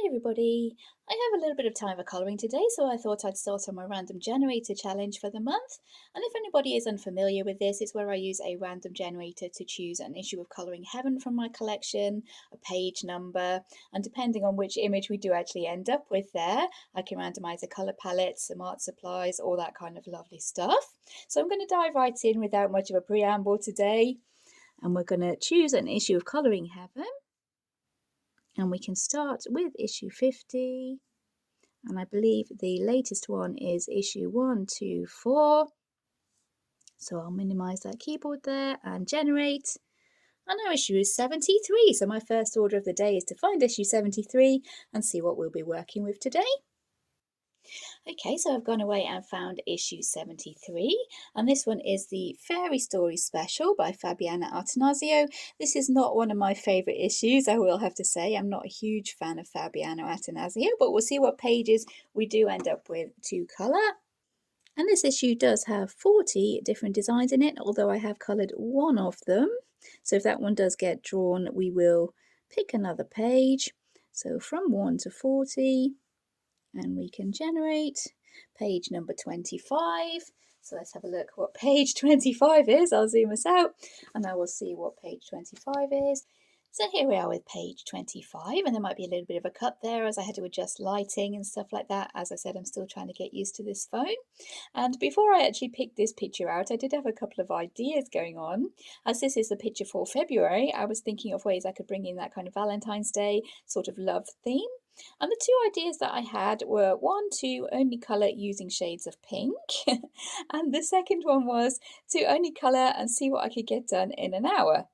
Hi everybody! I have a little bit of time for colouring today, so I thought I'd start on my random generator challenge for the month. And if anybody is unfamiliar with this, it's where I use a random generator to choose an issue of Colouring Heaven from my collection, a page number, and depending on which image we do actually end up with there, I can randomise a colour palette, some art supplies, all that kind of lovely stuff. So I'm going to dive right in without much of a preamble today, and we're going to choose an issue of Colouring Heaven. And we can start with issue 50, and I believe the latest one is issue 124. So I'll minimize that keyboard there and generate. And our issue is 73, so my first order of the day is to find issue 73 and see what we'll be working with today. Okay, so I've gone away and found issue 73, and this one is the Fairy Story Special by Fabiana Attanasio. This is not one of my favourite issues, I will have to say. I'm not a huge fan of Fabiana Attanasio, but we'll see what pages we do end up with to colour. And this issue does have 40 different designs in it, although I have coloured one of them. So if that one does get drawn, we will pick another page. So from 1 to 40. And we can generate page number 25. So let's have a look what page 25 is. I'll zoom us out and I will see what page 25 is. So here we are with page 25, and there might be a little bit of a cut there as I had to adjust lighting and stuff like that. As I said, I'm still trying to get used to this phone. And before I actually picked this picture out, I did have a couple of ideas going on. As this is the picture for February, I was thinking of ways I could bring in that kind of Valentine's Day sort of love theme. And the two ideas that I had were one, to only colour using shades of pink, and the second one was to only colour and see what I could get done in an hour.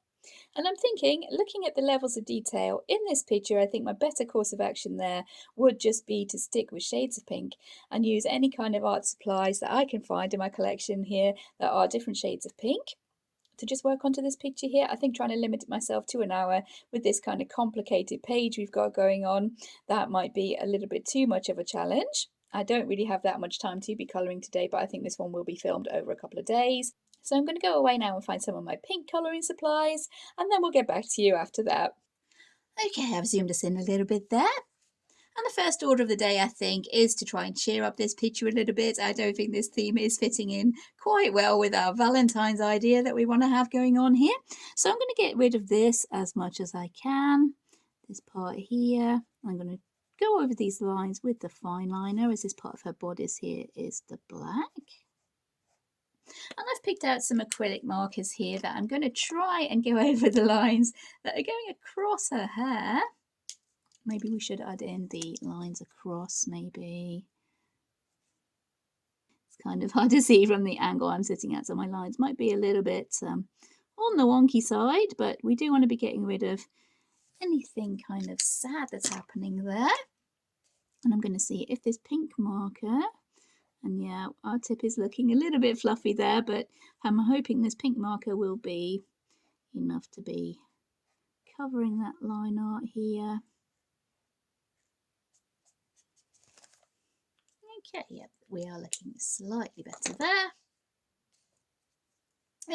And I'm thinking, looking at the levels of detail in this picture, I think my better course of action there would just be to stick with shades of pink and use any kind of art supplies that I can find in my collection here that are different shades of pink to just work onto this picture here. I think trying to limit myself to an hour with this kind of complicated page we've got going on, that might be a little bit too much of a challenge. I don't really have that much time to be colouring today, but I think this one will be filmed over a couple of days. So I'm going to go away now and find some of my pink colouring supplies, and then we'll get back to you after that. Okay, I've zoomed us in a little bit there. And the first order of the day, I think, is to try and cheer up this picture a little bit. I don't think this theme is fitting in quite well with our Valentine's idea that we want to have going on here. So I'm going to get rid of this as much as I can. This part here, I'm going to go over these lines with the fine liner, as this part of her bodice here is the black. And I've picked out some acrylic markers here that I'm going to try and go over the lines that are going across her hair. Maybe we should add in the lines across, maybe. It's kind of hard to see from the angle I'm sitting at, so my lines might be a little bit on the wonky side, but we do want to be getting rid of anything kind of sad that's happening there. And I'm going to see if this pink marker, and yeah, our tip is looking a little bit fluffy there, but I'm hoping this pink marker will be enough to be covering that line art here. Okay, yep, we are looking slightly better there.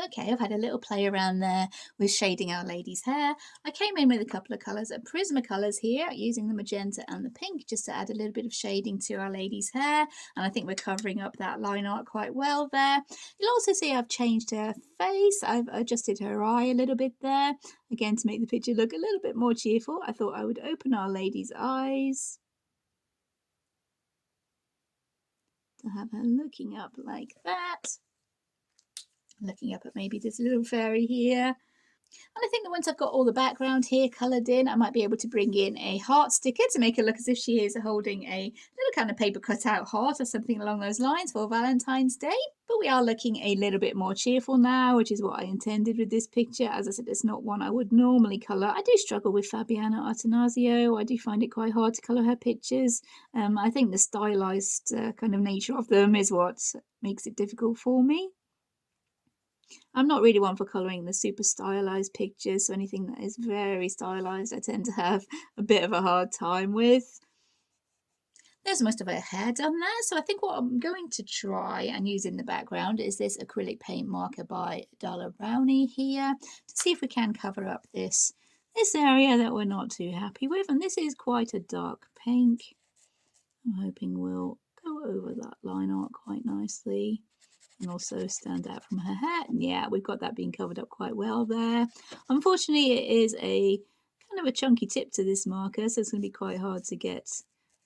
Okay, I've had a little play around there with shading Our Lady's hair. I came in with a couple of colours, Prismacolors here, using the magenta and the pink just to add a little bit of shading to Our Lady's hair. And I think we're covering up that line art quite well there. You'll also see I've changed her face. I've adjusted her eye a little bit there, again to make the picture look a little bit more cheerful. I thought I would open Our Lady's eyes to have her looking up like that. Looking up at maybe this little fairy here. And I think that once I've got all the background here coloured in, I might be able to bring in a heart sticker to make her look as if she is holding a little kind of paper cutout heart or something along those lines for Valentine's Day. But we are looking a little bit more cheerful now, which is what I intended with this picture. As I said, it's not one I would normally colour. I do struggle with Fabiana Attanasio. I do find it quite hard to colour her pictures. I think the stylised kind of nature of them is what makes it difficult for me. I'm not really one for colouring the super stylised pictures, so anything that is very stylised I tend to have a bit of a hard time with. There's most of her hair done there, so I think what I'm going to try and use in the background is this acrylic paint marker by Darla Brownie here to see if we can cover up this this area that we're not too happy with, and this is quite a dark pink. I'm hoping we'll go over that line art quite nicely and also stand out from her hair. And yeah, we've got that being covered up quite well there. Unfortunately, it is a kind of a chunky tip to this marker, so it's going to be quite hard to get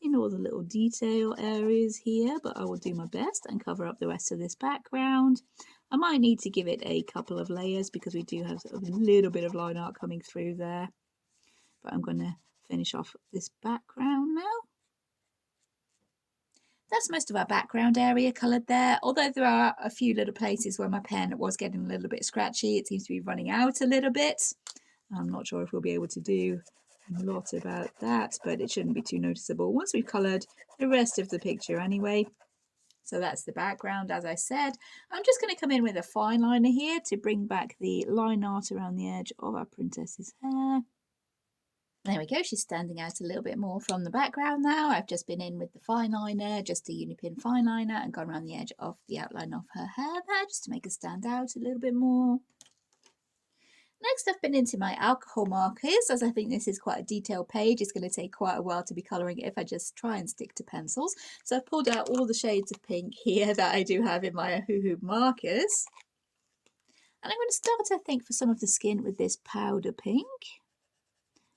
in all the little detail areas here, but I will do my best and cover up the rest of this background. I might need to give it a couple of layers because we do have a little bit of line art coming through there, but I'm going to finish off this background now. That's most of our background area coloured there, although there are a few little places where my pen was getting a little bit scratchy. It seems to be running out a little bit. I'm not sure if we'll be able to do a lot about that, but it shouldn't be too noticeable once we've coloured the rest of the picture anyway. So that's the background, as I said. I'm just going to come in with a fine liner here to bring back the line art around the edge of our princess's hair. There we go, she's standing out a little bit more from the background now. I've just been in with the fine liner, just a Unipin fine liner, and gone around the edge of the outline of her hair there, just to make her stand out a little bit more. Next, I've been into my alcohol markers, as I think this is quite a detailed page. It's going to take quite a while to be colouring it if I just try and stick to pencils. So I've pulled out all the shades of pink here that I do have in my Hoo markers. And I'm going to start, I think, for some of the skin with this powder pink,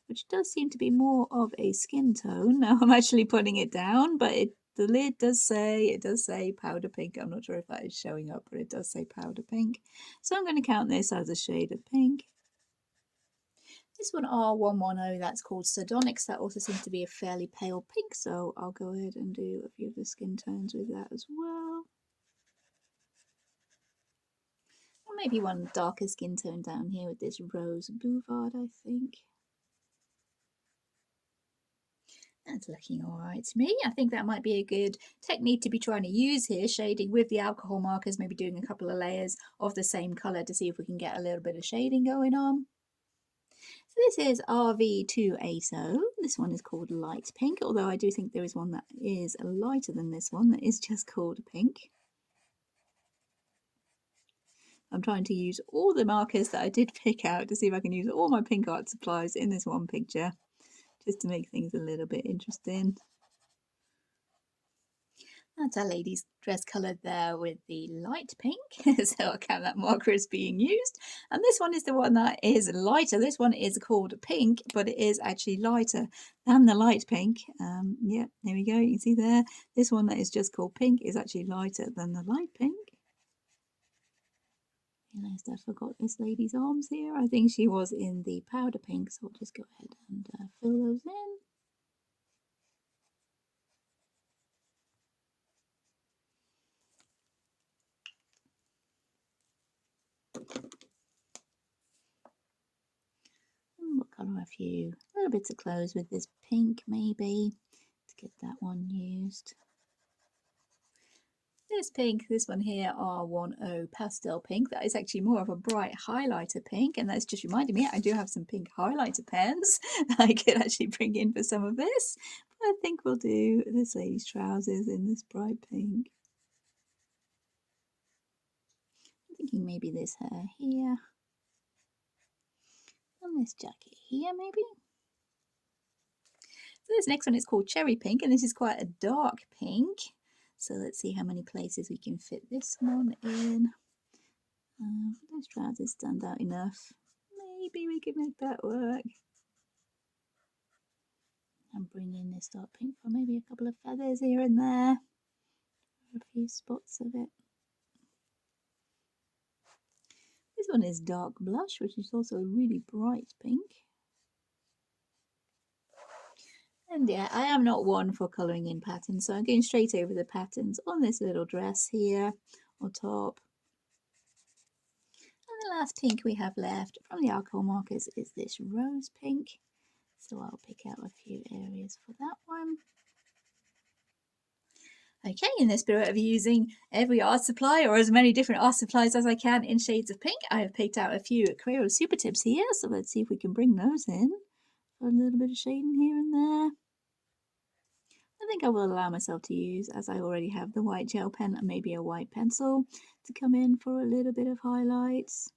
which does seem to be more of a skin tone. Now I'm actually putting it down, but the lid does say powder pink. I'm not sure if that is showing up, but it does say powder pink. So I'm going to count this as a shade of pink. This one R110, that's called Sardonyx. That also seems to be a fairly pale pink, so I'll go ahead and do a few of the skin tones with that as well. Or maybe one darker skin tone down here with this Rose Bouvard, I think. That's looking all right to me. I think that might be a good technique to be trying to use here, shading with the alcohol markers, maybe doing a couple of layers of the same colour to see if we can get a little bit of shading going on. So this is RV280. This one is called Light Pink, although I do think there is one that is lighter than this one that is just called Pink. I'm trying to use all the markers that I did pick out to see if I can use all my pink art supplies in this one picture, just to make things a little bit interesting. That's our lady's dress coloured there with the light pink, so I'll count that marker as being used. And this one is the one that is lighter. This one is called pink, but it is actually lighter than the light pink. Yeah, there we go, you can see there. This one that is just called pink is actually lighter than the light pink. Realised I forgot this lady's arms here. I think she was in the powder pink, so I'll just go ahead and fill those in. We'll colour a few little bits of clothes with this pink maybe to get that one used. This pink, this one here, R10 pastel pink, that is actually more of a bright highlighter pink, and that's just reminded me I do have some pink highlighter pens that I could actually bring in for some of this. But I think we'll do this lady's trousers in this bright pink. I'm thinking maybe this hair here. And this jacket here maybe. So this next one is called Cherry Pink, and this is quite a dark pink. So let's see how many places we can fit this one in. Those trousers stand out enough. Maybe we can make that work. And bring in this dark pink for maybe a couple of feathers here and there. A few spots of it. This one is dark blush, which is also a really bright pink. And yeah, I am not one for colouring in patterns, so I'm going straight over the patterns on this little dress here on top. And the last pink we have left from the alcohol markers is this rose pink. So I'll pick out a few areas for that one. Okay, in the spirit of using every art supply or as many different art supplies as I can in shades of pink, I have picked out a few Crayola Super Tips here. So let's see if we can bring those in for a little bit of shading here and there. I think I will allow myself to use, as I already have the white gel pen and maybe a white pencil to come in for a little bit of highlights.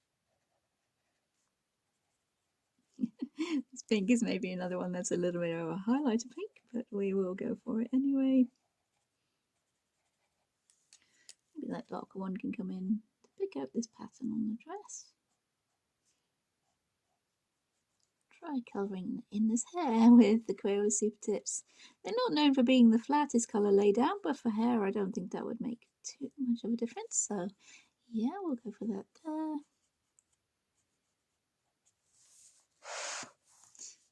This pink is maybe another one that's a little bit of a highlighter pink, but we will go for it anyway. Maybe that darker one can come in to pick out this pattern on the dress. Try colouring in this hair with the Quail Super Tips. They're not known for being the flattest colour laid down, but for hair I don't think that would make too much of a difference. So yeah, we'll go for that there.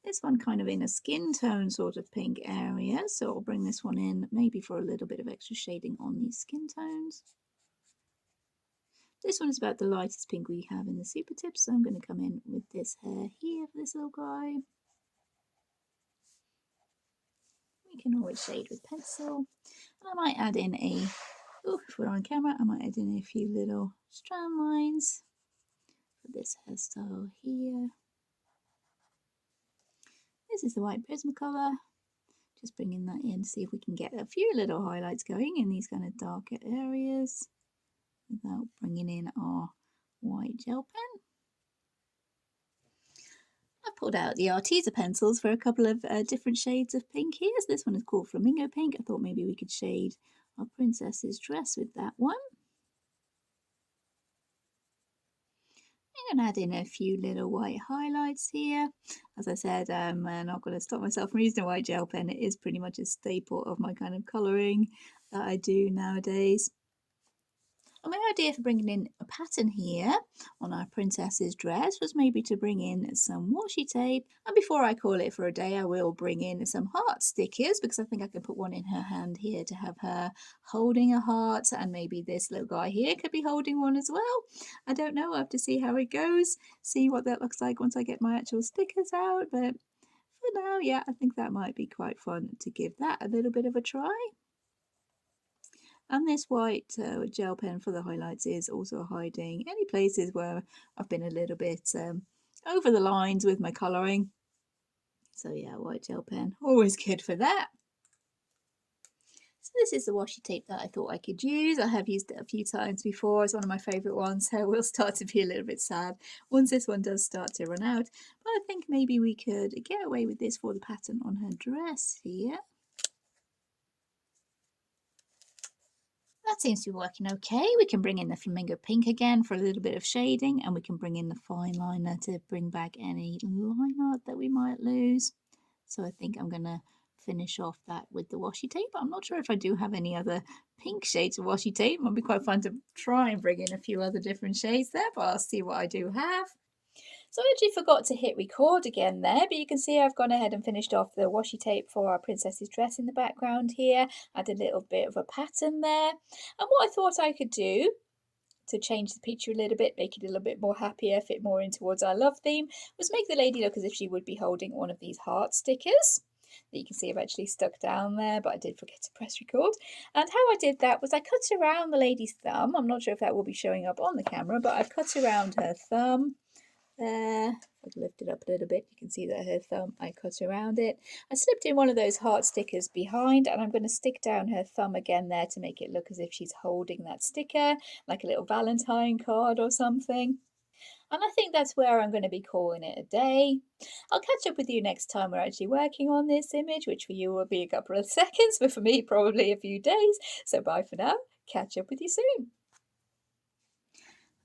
This one kind of in a skin tone sort of pink area, so I'll bring this one in maybe for a little bit of extra shading on these skin tones. This one is about the lightest pink we have in the Super Tips, so I'm going to come in with this hair here for this little guy. We can always shade with pencil. And I might add in if we're on camera, I might add in a few little strand lines for this hairstyle here. This is the white Prismacolor. Just bringing that in, see if we can get a few little highlights going in these kind of darker areas without bringing in our white gel pen. I've pulled out the Arteza pencils for a couple of different shades of pink here. So this one is called Flamingo Pink. I thought maybe we could shade our princess's dress with that one. I'm going to add in a few little white highlights here. As I said, I'm not going to stop myself from using a white gel pen. It is pretty much a staple of my kind of colouring that I do nowadays. And my idea for bringing in a pattern here on our princess's dress was maybe to bring in some washi tape. And before I call it for a day, I will bring in some heart stickers because I think I can put one in her hand here to have her holding a heart. And maybe this little guy here could be holding one as well. I don't know. I have to see how it goes, see what that looks like once I get my actual stickers out. But for now, yeah, I think that might be quite fun to give that a little bit of a try. And this white gel pen for the highlights is also hiding any places where I've been a little bit over the lines with my colouring. So yeah, white gel pen, always good for that. So this is the washi tape that I thought I could use. I have used it a few times before. It's one of my favourite ones, so we'll start to be a little bit sad once this one does start to run out. But I think maybe we could get away with this for the pattern on her dress here. That seems to be working okay. We can bring in the Flamingo Pink again for a little bit of shading, and we can bring in the fine liner to bring back any line art that we might lose. So I think I'm going to finish off that with the washi tape. I'm not sure if I do have any other pink shades of washi tape. It might be quite fun to try and bring in a few other different shades there, but I'll see what I do have. So I actually forgot to hit record again there, but you can see I've gone ahead and finished off the washi tape for our princess's dress in the background here. Add a little bit of a pattern there. And what I thought I could do to change the picture a little bit, make it a little bit more happier, fit more in towards our love theme, was make the lady look as if she would be holding one of these heart stickers that you can see I've actually stuck down there, but I did forget to press record. And how I did that was I cut around the lady's thumb. I'm not sure if that will be showing up on the camera, but I've cut around her thumb there. If I can lift it up a little bit, you can see that her thumb, I cut around it. I slipped in one of those heart stickers behind, and I'm going to stick down her thumb again there to make it look as if she's holding that sticker, like a little Valentine card or something. And I think that's where I'm going to be calling it a day. I'll catch up with you next time we're actually working on this image, which for you will be a couple of seconds, but for me, probably a few days. So bye for now. Catch up with you soon.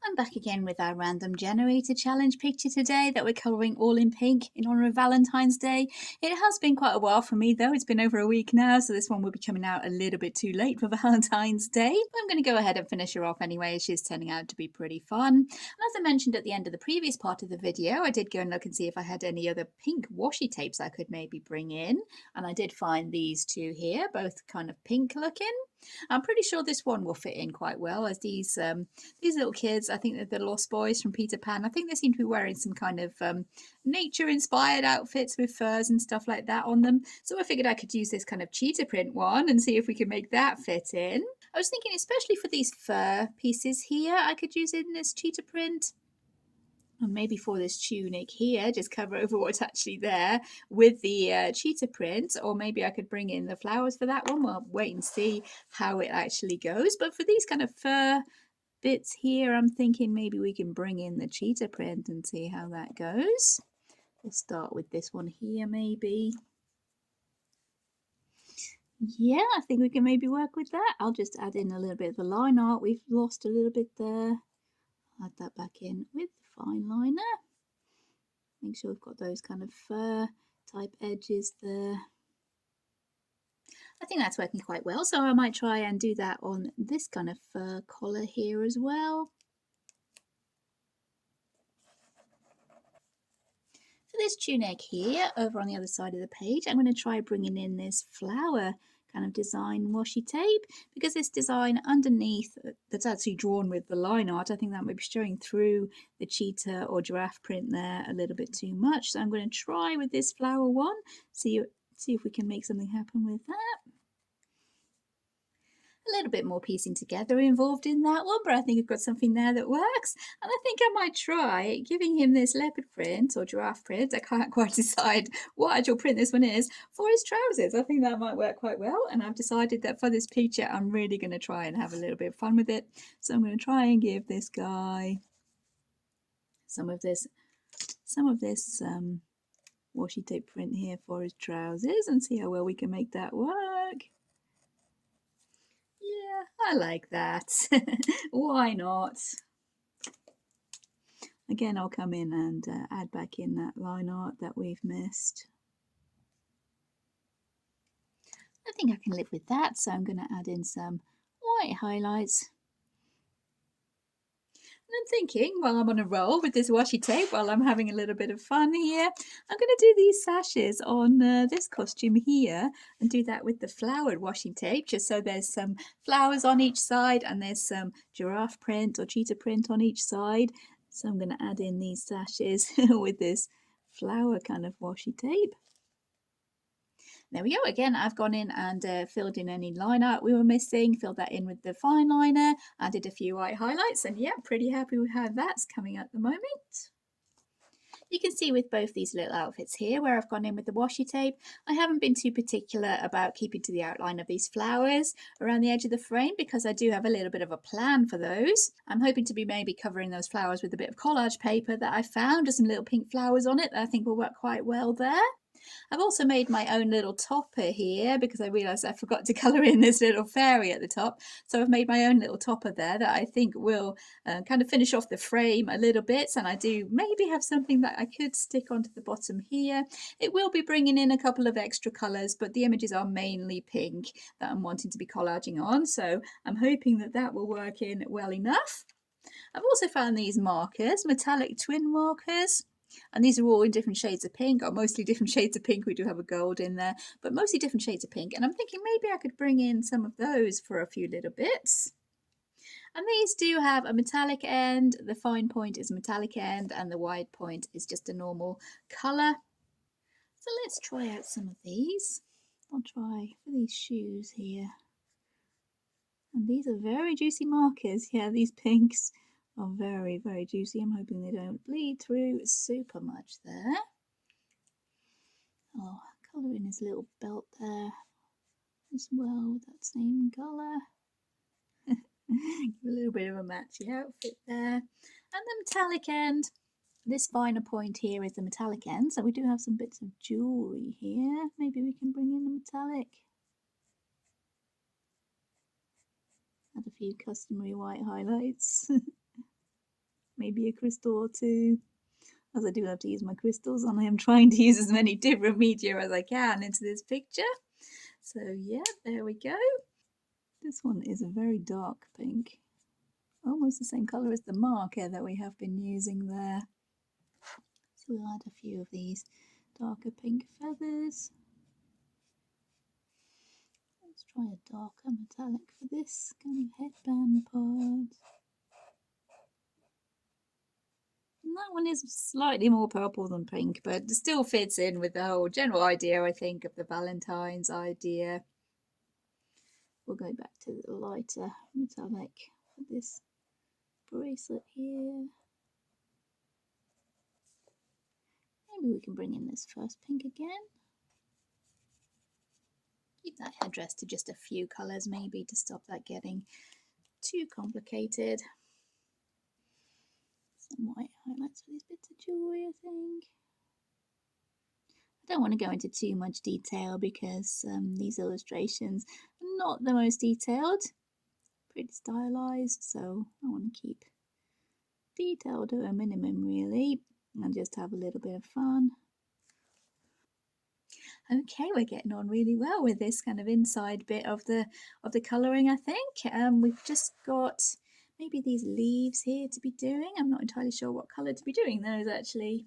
I'm back again with our random generator challenge picture today that we're colouring all in pink in honour of Valentine's Day. It has been quite a while for me though, it's been over a week now, so this one will be coming out a little bit too late for Valentine's Day. But I'm going to go ahead and finish her off anyway, she's turning out to be pretty fun. And as I mentioned at the end of the previous part of the video, I did go and look and see if I had any other pink washi tapes I could maybe bring in. And I did find these two here, both kind of pink looking. I'm pretty sure this one will fit in quite well as these little kids, I think they're the Lost Boys from Peter Pan. I think they seem to be wearing some kind of nature-inspired outfits with furs and stuff like that on them. So I figured I could use this kind of cheetah print one and see if we could make that fit in. I was thinking especially for these fur pieces here, I could use it in this cheetah print. And maybe for this tunic here, just cover over what's actually there with the cheetah print, or maybe I could bring in the flowers for that one. We'll wait and see how it actually goes. But for these kind of fur bits here, I'm thinking maybe we can bring in the cheetah print and see how that goes. We'll start with this one here maybe. Yeah, I think we can maybe work with that. I'll just add in a little bit of the line art. We've lost a little bit there. Add that back in with the fine liner. Make sure we've got those kind of fur type edges there. I think that's working quite well, so I might try and do that on this kind of fur collar here as well. For this tunic here, over on the other side of the page, I'm going to try bringing in this flower kind of design washi tape, because this design underneath that's actually drawn with the line art, I think that might be showing through the cheetah or giraffe print there a little bit too much. So I'm going to try with this flower one, see if we can make something happen with that. A little bit more piecing together involved in that one, but I think I've got something there that works. And I think I might try giving him this leopard print or giraffe print. I can't quite decide what actual print this one is for his trousers. I think that might work quite well. And I've decided that for this picture, I'm really going to try and have a little bit of fun with it. So I'm going to try and give this guy some of this washi tape print here for his trousers and see how well we can make that work. Yeah, I like that. Why not? Again, I'll come in and add back in that line art that we've missed. I think I can live with that, so I'm going to add in some white highlights. And I'm thinking, while I'm on a roll with this washi tape, while I'm having a little bit of fun here, I'm going to do these sashes on this costume here and do that with the flowered washi tape, just so there's some flowers on each side and there's some giraffe print or cheetah print on each side. So I'm going to add in these sashes with this flower kind of washi tape. There we go. Again, I've gone in and filled in any line art we were missing, filled that in with the fine liner, added a few white highlights, and yeah, pretty happy with how that's coming at the moment. You can see with both these little outfits here where I've gone in with the washi tape, I haven't been too particular about keeping to the outline of these flowers around the edge of the frame because I do have a little bit of a plan for those. I'm hoping to be maybe covering those flowers with a bit of collage paper that I found, just some little pink flowers on it that I think will work quite well there. I've also made my own little topper here because I realised I forgot to colour in this little fairy at the top. So I've made my own little topper there that I think will kind of finish off the frame a little bit. And I do maybe have something that I could stick onto the bottom here. It will be bringing in a couple of extra colours, but the images are mainly pink that I'm wanting to be collaging on. So I'm hoping that that will work in well enough. I've also found these markers, metallic twin markers. And these are all in different shades of pink, or mostly different shades of pink. We do have a gold in there, but mostly different shades of pink. And I'm thinking maybe I could bring in some of those for a few little bits. And these do have a metallic end. The fine point is a metallic end, and the wide point is just a normal colour. So let's try out some of these. I'll try for these shoes here. And these are very juicy markers. Yeah, these pinks are very, very juicy. I'm hoping they don't bleed through super much there. Oh, colour in his little belt there as well with that same colour. Give a little bit of a matchy outfit there. And the metallic end. This finer point here is the metallic end, so we do have some bits of jewellery here. Maybe we can bring in the metallic. Add a few customary white highlights. Maybe a crystal or two, as I do have to use my crystals, and I am trying to use as many different media as I can into this picture. So yeah, there we go. This one is a very dark pink, almost the same colour as the marker that we have been using there. So we'll add a few of these darker pink feathers. Let's try a darker metallic for this kind of headband part. And that one is slightly more purple than pink, but it still fits in with the whole general idea, I think, of the Valentine's idea. We'll go back to the lighter metallic for this bracelet here. Maybe we can bring in this first pink again. Keep that headdress to just a few colours maybe to stop that getting too complicated. Some white highlights for these bits of jewellery, I think. I don't want to go into too much detail because these illustrations are not the most detailed, pretty stylized, so I want to keep detail to a minimum really and just have a little bit of fun. Okay, we're getting on really well with this kind of inside bit of the colouring, I think. We've just got maybe these leaves here to be doing. I'm not entirely sure what colour to be doing those actually.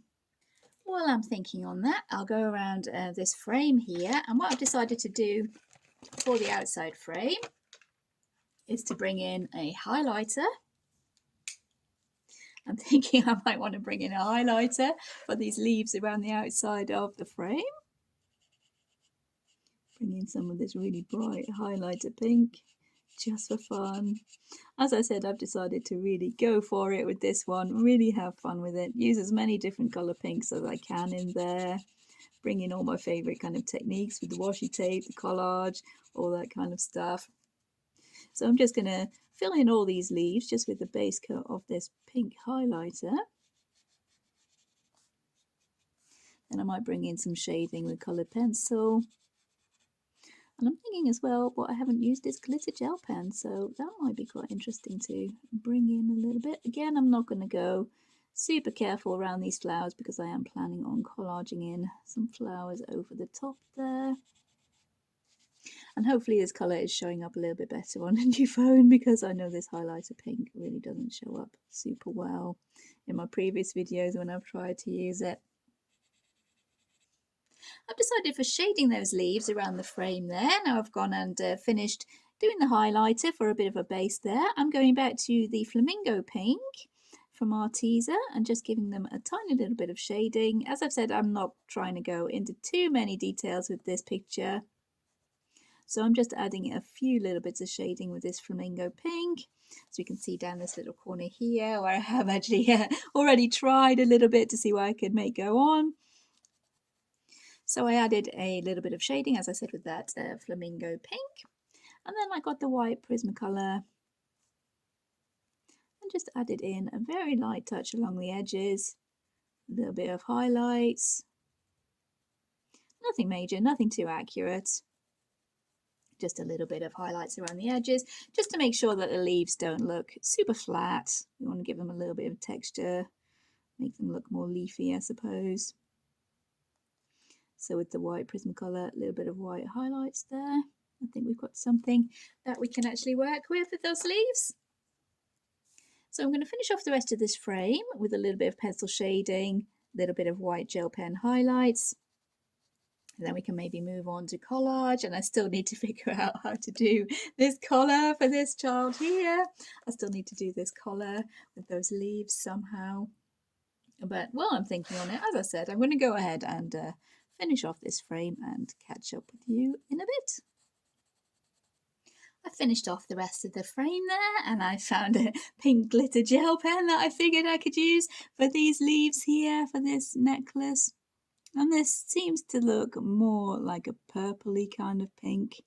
While I'm thinking on that, I'll go around this frame here, and what I've decided to do for the outside frame is to bring in a highlighter. I'm thinking I might want to bring in a highlighter for these leaves around the outside of the frame. Bring in some of this really bright highlighter pink just for fun. As I said, I've decided to really go for it with this one, really have fun with it, use as many different colour pinks as I can in there, bring in all my favourite kind of techniques with the washi tape, the collage, all that kind of stuff. So I'm just going to fill in all these leaves just with the base coat of this pink highlighter. Then I might bring in some shading with coloured pencil. And I'm thinking as well, what I haven't used is glitter gel pen, so that might be quite interesting to bring in a little bit. Again, I'm not going to go super careful around these flowers because I am planning on collaging in some flowers over the top there. And hopefully this colour is showing up a little bit better on a new phone because I know this highlighter pink really doesn't show up super well in my previous videos when I've tried to use it. I've decided for shading those leaves around the frame there. Now I've gone and finished doing the highlighter for a bit of a base there. I'm going back to the flamingo pink from Arteza and just giving them a tiny little bit of shading. As I've said, I'm not trying to go into too many details with this picture. So I'm just adding a few little bits of shading with this flamingo pink. So you can see down this little corner here where I have actually already tried a little bit to see what I could make go on. So I added a little bit of shading, as I said, with that flamingo pink. And then I got the white Prismacolor and just added in a very light touch along the edges. A little bit of highlights. Nothing major, nothing too accurate. Just a little bit of highlights around the edges, just to make sure that the leaves don't look super flat. We want to give them a little bit of texture, make them look more leafy, I suppose. So with the white Prismacolor, a little bit of white highlights there. I think we've got something that we can actually work with those leaves. So I'm going to finish off the rest of this frame with a little bit of pencil shading, a little bit of white gel pen highlights. And then we can maybe move on to collage, and I still need to figure out how to do this collar for this child here. I still need to do this collar with those leaves somehow. But while I'm thinking on it, as I said, I'm going to go ahead and finish off this frame and catch up with you in a bit. I finished off the rest of the frame there, and I found a pink glitter gel pen that I figured I could use for these leaves here for this necklace. And this seems to look more like a purpley kind of pink,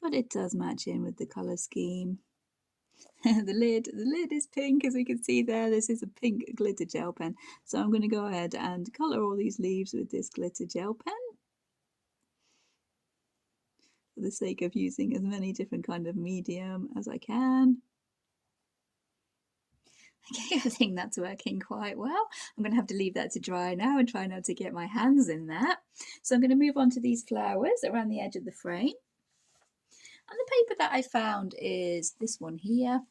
but it does match in with the colour scheme. The lid is pink, as we can see there. This is a pink glitter gel pen. So I'm going to go ahead and colour all these leaves with this glitter gel pen for the sake of using as many different kind of medium as I can. Okay, I think that's working quite well. I'm going to have to leave that to dry now and try not to get my hands in that. So I'm going to move on to these flowers around the edge of the frame. And the paper that I found is this one here.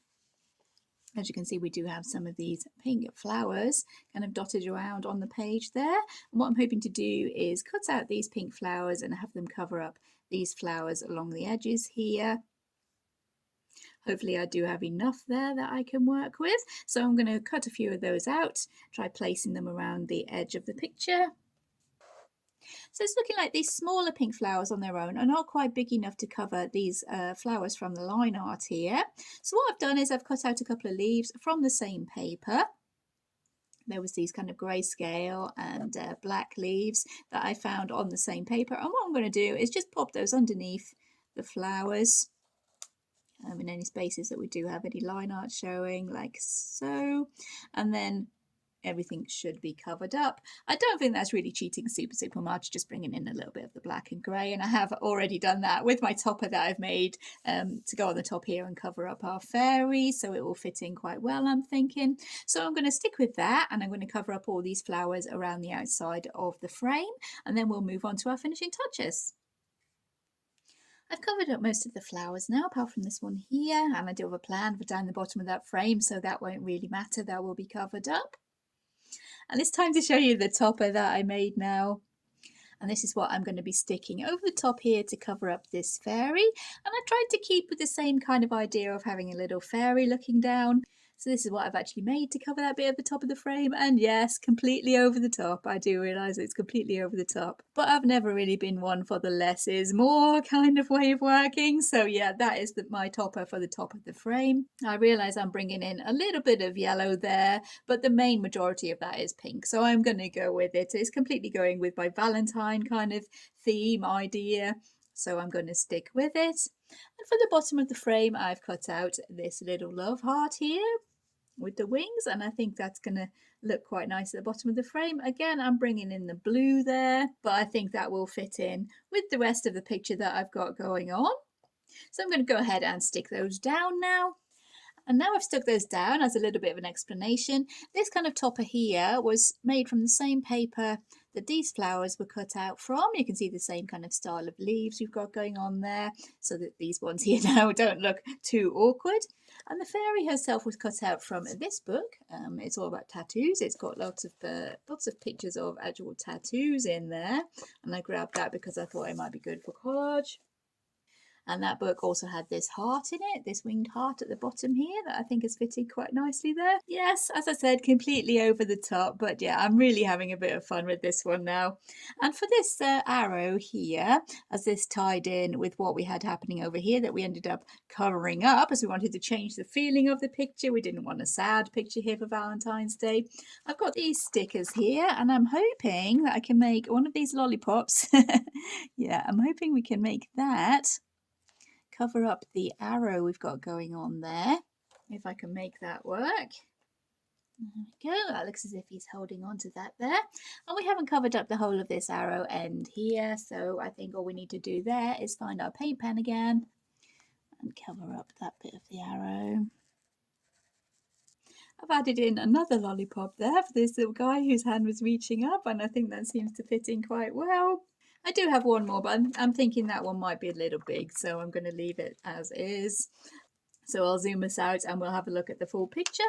As you can see, we do have some of these pink flowers kind of dotted around on the page there. And what I'm hoping to do is cut out these pink flowers and have them cover up these flowers along the edges here. Hopefully I do have enough there that I can work with. So I'm going to cut a few of those out, try placing them around the edge of the picture. So it's looking like these smaller pink flowers on their own are not quite big enough to cover these flowers from the line art here. So what I've done is I've cut out a couple of leaves from the same paper. There was these kind of grayscale and black leaves that I found on the same paper. And what I'm going to do is just pop those underneath the flowers. In any spaces that we do have any line art showing, like so. And then everything should be covered up. I don't think that's really cheating super much, just bringing in a little bit of the black and grey, and I have already done that with my topper that I've made to go on the top here and cover up our fairy, so it will fit in quite well, I'm thinking. So I'm going to stick with that, and I'm going to cover up all these flowers around the outside of the frame, and then we'll move on to our finishing touches. I've covered up most of the flowers now, apart from this one here, and I do have a plan for down the bottom of that frame, so that won't really matter, that will be covered up. And it's time to show you the topper that I made now. And this is what I'm going to be sticking over the top here to cover up this fairy. And I tried to keep with the same kind of idea of having a little fairy looking down. So this is what I've actually made to cover that bit at the top of the frame, and yes, completely over the top. I do realise it's completely over the top, but I've never really been one for the less is more kind of way of working. So yeah, that is my topper for the top of the frame. I realise I'm bringing in a little bit of yellow there, but the main majority of that is pink, so I'm going to go with it. It's completely going with my Valentine kind of theme idea, so I'm going to stick with it. And for the bottom of the frame, I've cut out this little love heart here with the wings, and I think that's going to look quite nice at the bottom of the frame. Again, I'm bringing in the blue there, but I think that will fit in with the rest of the picture that I've got going on. So I'm going to go ahead and stick those down now. And now I've stuck those down as a little bit of an explanation. This kind of topper here was made from the same paper that these flowers were cut out from. You can see the same kind of style of leaves we've got going on there, so that these ones here now don't look too awkward. And the fairy herself was cut out from this book. It's all about tattoos. It's got lots of pictures of actual tattoos in there, and I grabbed that because I thought it might be good for collage. And that book also had this heart in it, this winged heart at the bottom here that I think is fitting quite nicely there. Yes, as I said, completely over the top, but yeah, I'm really having a bit of fun with this one now. And for this arrow here, as this tied in with what we had happening over here that we ended up covering up as we wanted to change the feeling of the picture. We didn't want a sad picture here for Valentine's Day. I've got these stickers here, and I'm hoping that I can make one of these lollipops. Yeah, I'm hoping we can make that cover up the arrow we've got going on there, if I can make that work. There we go, that looks as if he's holding on to that there. And we haven't covered up the whole of this arrow end here, so I think all we need to do there is find our paint pen again and cover up that bit of the arrow. I've added in another lollipop there for this little guy whose hand was reaching up, and I think that seems to fit in quite well. I do have one more, but I'm thinking that one might be a little big, so I'm going to leave it as is. So I'll zoom us out and we'll have a look at the full picture.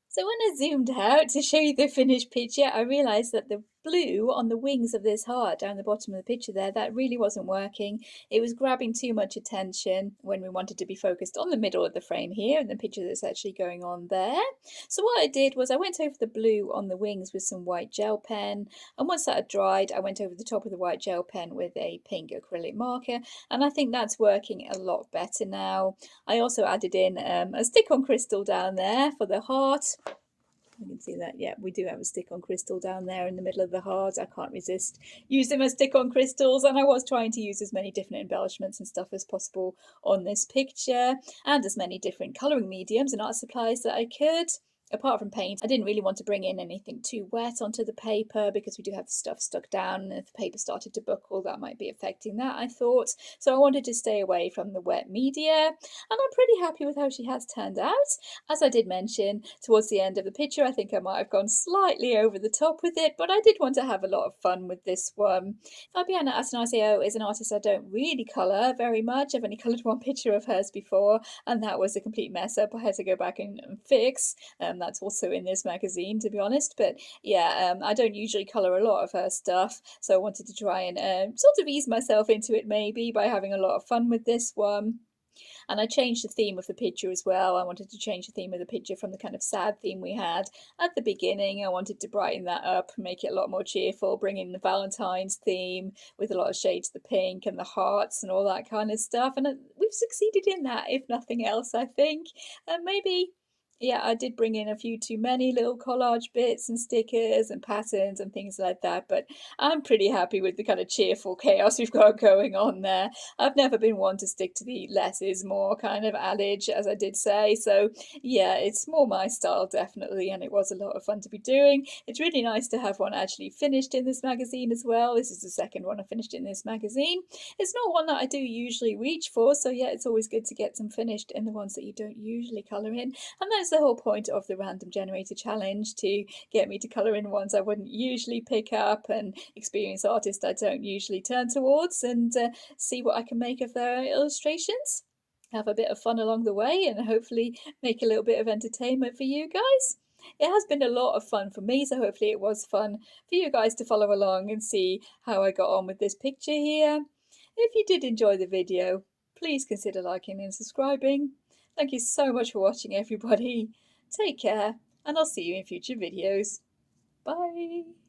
So when I zoomed out to show you the finished picture, I realised that the blue on the wings of this heart down the bottom of the picture there, that really wasn't working. It was grabbing too much attention when we wanted to be focused on the middle of the frame here and the picture that's actually going on there. So what I did was I went over the blue on the wings with some white gel pen, and once that had dried, I went over the top of the white gel pen with a pink acrylic marker, and I think that's working a lot better now. I also added in a stick-on crystal down there for the heart. You can see that, yeah, we do have a stick-on crystal down there in the middle of the heart. I can't resist using my stick-on crystals, and I was trying to use as many different embellishments and stuff as possible on this picture, and as many different colouring mediums and art supplies that I could. Apart from paint, I didn't really want to bring in anything too wet onto the paper because we do have stuff stuck down, and if the paper started to buckle, that might be affecting that, I thought. So I wanted to stay away from the wet media, and I'm pretty happy with how she has turned out. As I did mention, towards the end of the picture, I think I might have gone slightly over the top with it, but I did want to have a lot of fun with this one. Fabiana Attanasio is an artist I don't really colour very much. I've only coloured one picture of hers before, and that was a complete mess up. I had to go back and fix. That's also in this magazine, to be honest. But yeah, I don't usually colour a lot of her stuff, so I wanted to try and sort of ease myself into it maybe by having a lot of fun with this one. And I changed the theme of the picture as well. I wanted to change the theme of the picture from the kind of sad theme we had at the beginning. I wanted to brighten that up, make it a lot more cheerful, bring in the Valentine's theme with a lot of shades of the pink and the hearts and all that kind of stuff. And we've succeeded in that, if nothing else, I think. And maybe Yeah, I did bring in a few too many little collage bits and stickers and patterns and things like that, but I'm pretty happy with the kind of cheerful chaos we've got going on there. I've never been one to stick to the less is more kind of adage, as I did say. So, yeah, it's more my style, definitely, and it was a lot of fun to be doing. It's really nice to have one actually finished in this magazine as well. This is the second one I finished in this magazine. It's not one that I do usually reach for, so yeah, it's always good to get some finished in the ones that you don't usually colour in. And that's the whole point of the random generator challenge, to get me to colour in ones I wouldn't usually pick up and experience artists I don't usually turn towards, and see what I can make of their illustrations. Have a bit of fun along the way and hopefully make a little bit of entertainment for you guys. It has been a lot of fun for me, so hopefully it was fun for you guys to follow along and see how I got on with this picture here. If you did enjoy the video, please consider liking and subscribing. Thank you so much for watching, everybody. Take care, and I'll see you in future videos. Bye.